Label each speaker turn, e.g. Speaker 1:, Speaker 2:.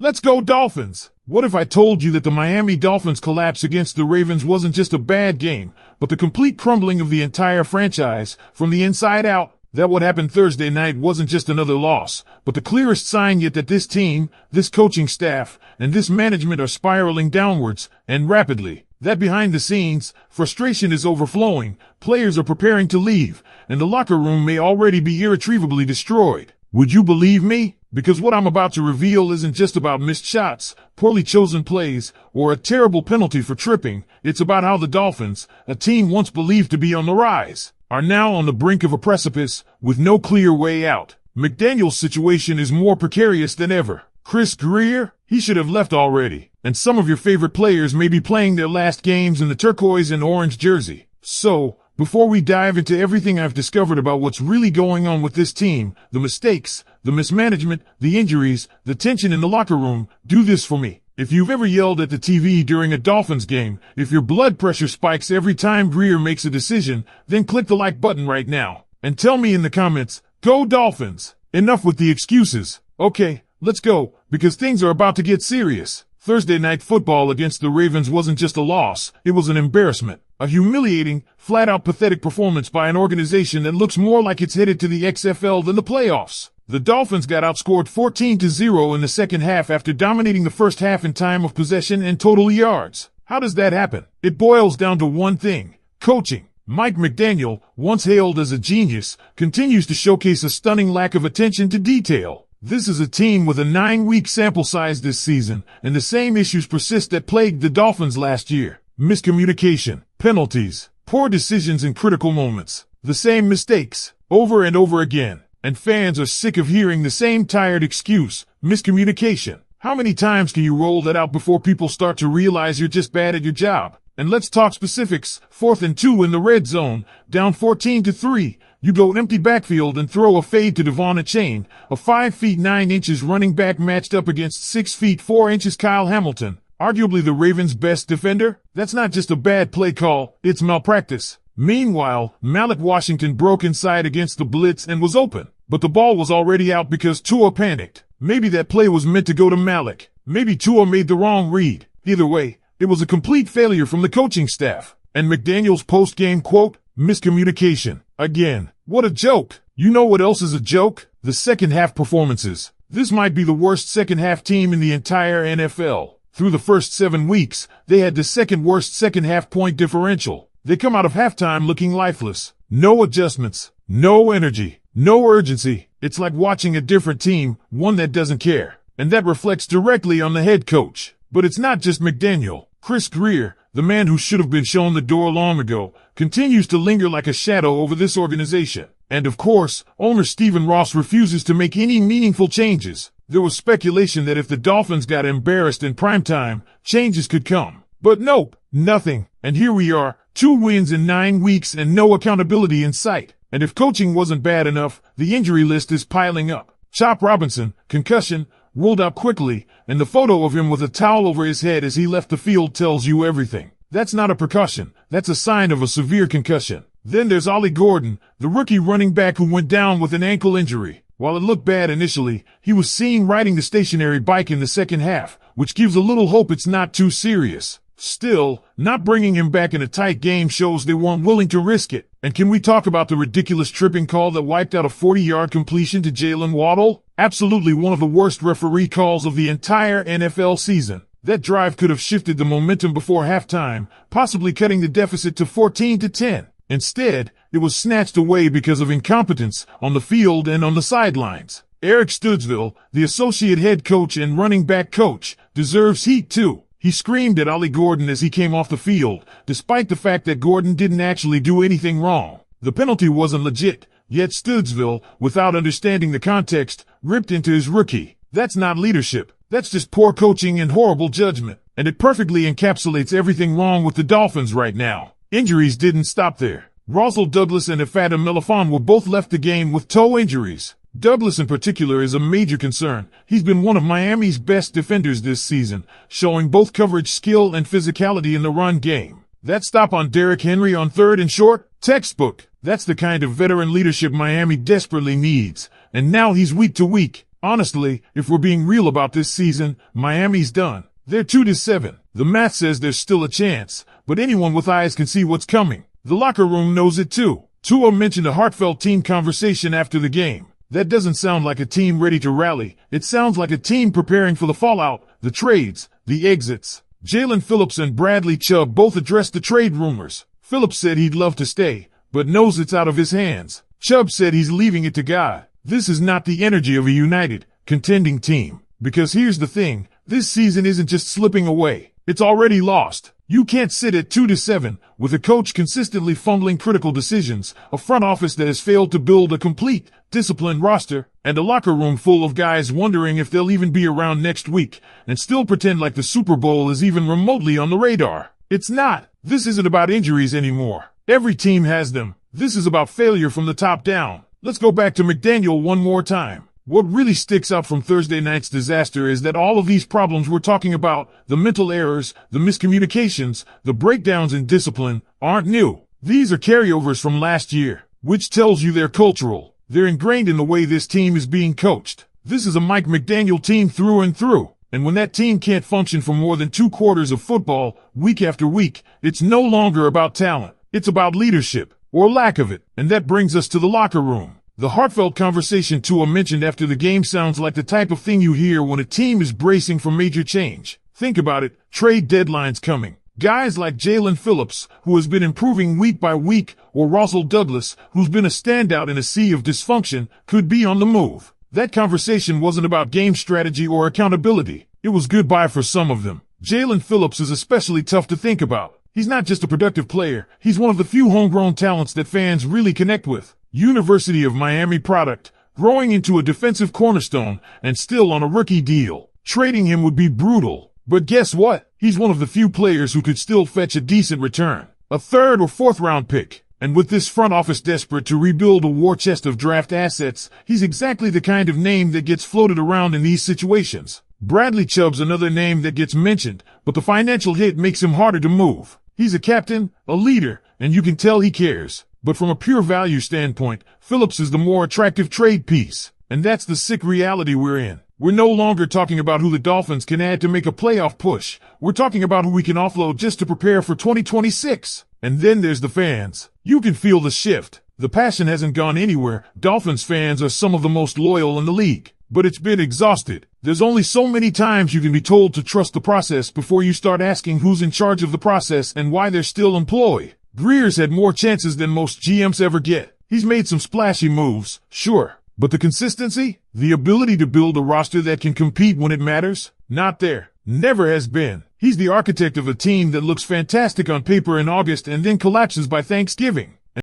Speaker 1: Let's go Dolphins! What if I told you that the Miami Dolphins collapse against the Ravens wasn't just a bad game, but the complete crumbling of the entire franchise from the inside out? That what happened Thursday night wasn't just another loss, but the clearest sign yet that this team, this coaching staff, and this management are spiraling downwards, and rapidly. That behind the scenes, frustration is overflowing, players are preparing to leave, and the locker room may already be irretrievably destroyed. Would you believe me? Because what I'm about to reveal isn't just about missed shots, poorly chosen plays, or a terrible penalty for tripping. It's about how the Dolphins, a team once believed to be on the rise, are now on the brink of a precipice with no clear way out. Mcdaniel's situation is more precarious than ever. Chris Greer, he should have left already. And some of your favorite players may be playing their last games in the turquoise and orange jersey. So, before we dive into everything I've discovered about what's really going on with this team, the mistakes, the mismanagement, the injuries, the tension in the locker room, do this for me. If you've ever yelled at the TV during a Dolphins game, if your blood pressure spikes every time Greer makes a decision, then click the like button right now. And tell me in the comments, go Dolphins! Enough with the excuses. Okay, let's go, because things are about to get serious. Thursday night football against the Ravens wasn't just a loss, it was an embarrassment. A humiliating, flat-out pathetic performance by an organization that looks more like it's headed to the XFL than the playoffs. The Dolphins got outscored 14-0 in the second half after dominating the first half in time of possession and total yards. How does that happen? It boils down to one thing: coaching. Mike McDaniel, once hailed as a genius, continues to showcase a stunning lack of attention to detail. This is a team with a 9-week sample size this season, and the same issues persist that plagued the Dolphins last year. Miscommunication, penalties, poor decisions in critical moments. The same mistakes, over and over again. And fans are sick of hearing the same tired excuse: miscommunication. How many times can you roll that out before people start to realize you're just bad at your job? And let's talk specifics. 4th and 2 in the red zone, down 14-3. You go empty backfield and throw a fade to Devon Achane, a 5 feet 9 inches running back matched up against 6 feet 4 inches Kyle Hamilton, arguably the Ravens' best defender. That's not just a bad play call, it's malpractice. Meanwhile, Malik Washington broke inside against the blitz and was open, but the ball was already out because Tua panicked. Maybe that play was meant to go to Malik. Maybe Tua made the wrong read. Either way, it was a complete failure from the coaching staff. And McDaniel's post-game quote: miscommunication. Again. What a joke. You know what else is a joke? The second half performances. This might be the worst second half team in the entire NFL. Through the first 7 weeks, they had the second worst second half point differential. They come out of halftime looking lifeless. No adjustments, no energy, no urgency. It's like watching a different team, one that doesn't care. And that reflects directly on the head coach. But it's not just McDaniel. Chris Greer, the man who should have been shown the door long ago, continues to linger like a shadow over this organization. And of course, owner Stephen Ross refuses to make any meaningful changes. There was speculation that if the Dolphins got embarrassed in primetime, changes could come. But nope, nothing. And here we are, 2 wins in 9 weeks and no accountability in sight. And if coaching wasn't bad enough, the injury list is piling up. Chop Robinson, concussion, ruled out quickly, and the photo of him with a towel over his head as he left the field tells you everything. That's not a precaution, that's a sign of a severe concussion. Then there's Ollie Gordon, the rookie running back who went down with an ankle injury. While it looked bad initially, he was seen riding the stationary bike in the second half, which gives a little hope it's not too serious. Still, not bringing him back in a tight game shows they weren't willing to risk it. And can we talk about the ridiculous tripping call that wiped out a 40-yard completion to Jalen Waddle? Absolutely one of the worst referee calls of the entire NFL season. That drive could have shifted the momentum before halftime, possibly cutting the deficit to 14-10. Instead, it was snatched away because of incompetence on the field and on the sidelines. Eric Studesville, the associate head coach and running back coach, deserves heat too. He screamed at Ollie Gordon as he came off the field, despite the fact that Gordon didn't actually do anything wrong. The penalty wasn't legit, yet Studesville, without understanding the context, ripped into his rookie. That's not leadership. That's just poor coaching and horrible judgment. And it perfectly encapsulates everything wrong with the Dolphins right now. Injuries didn't stop there. Russell Douglas and Ifeatu Melifonwu were both left the game with toe injuries. Douglas in particular is a major concern. He's been one of Miami's best defenders this season, showing both coverage skill and physicality in the run game. That stop on Derrick Henry on 3rd and short? Textbook. That's the kind of veteran leadership Miami desperately needs. And now he's week to week. Honestly, if we're being real about this season, Miami's done. They're 2-7. The math says there's still a chance, but anyone with eyes can see what's coming. The locker room knows it too. Tua mentioned a heartfelt team conversation after the game. That doesn't sound like a team ready to rally. It sounds like a team preparing for the fallout, the trades, the exits. Jalen Phillips and Bradley Chubb both addressed the trade rumors. Phillips said he'd love to stay, but knows it's out of his hands. Chubb said he's leaving it to God. This is not the energy of a united, contending team. Because here's the thing, this season isn't just slipping away. It's already lost. You can't sit at 2-7 with a coach consistently fumbling critical decisions, a front office that has failed to build a complete, disciplined roster, and a locker room full of guys wondering if they'll even be around next week, and still pretend like the Super Bowl is even remotely on the radar. It's not. This isn't about injuries anymore. Every team has them. This is about failure from the top down. Let's go back to Mcdaniel one more time. What really sticks out from Thursday night's disaster is that all of these problems we're talking about, the mental errors, the miscommunications, the breakdowns in discipline, aren't new. These are carryovers from last year, which tells you they're cultural. They're ingrained in the way this team is being coached. This is a Mike McDaniel team through and through. And when that team can't function for more than 2 quarters of football, week after week, it's no longer about talent. It's about leadership, or lack of it. And that brings us to the locker room. The heartfelt conversation Tua mentioned after the game sounds like the type of thing you hear when a team is bracing for major change. Think about it, trade deadlines coming. Guys like Jalen Phillips, who has been improving week by week, or Russell Douglas, who's been a standout in a sea of dysfunction, could be on the move. That conversation wasn't about game strategy or accountability. It was goodbye for some of them. Jalen Phillips is especially tough to think about. He's not just a productive player, he's one of the few homegrown talents that fans really connect with. University of Miami product, growing into a defensive cornerstone, and still on a rookie deal. Trading him would be brutal. But guess what? He's one of the few players who could still fetch a decent return. A 3rd or 4th round pick. And with this front office desperate to rebuild a war chest of draft assets, he's exactly the kind of name that gets floated around in these situations. Bradley Chubb's another name that gets mentioned, but the financial hit makes him harder to move. He's a captain, a leader, and you can tell he cares. But from a pure value standpoint, Phillips is the more attractive trade piece. And that's the sick reality we're in. We're no longer talking about who the Dolphins can add to make a playoff push. We're talking about who we can offload just to prepare for 2026. And then there's the fans. You can feel the shift. The passion hasn't gone anywhere. Dolphins fans are some of the most loyal in the league. But it's been exhausted. There's only so many times you can be told to trust the process before you start asking who's in charge of the process and why they're still employed. Greer's had more chances than most GMs ever get. He's made some splashy moves, sure. But the consistency? The ability to build a roster that can compete when it matters? Not there. Never has been. He's the architect of a team that looks fantastic on paper in August and then collapses by Thanksgiving.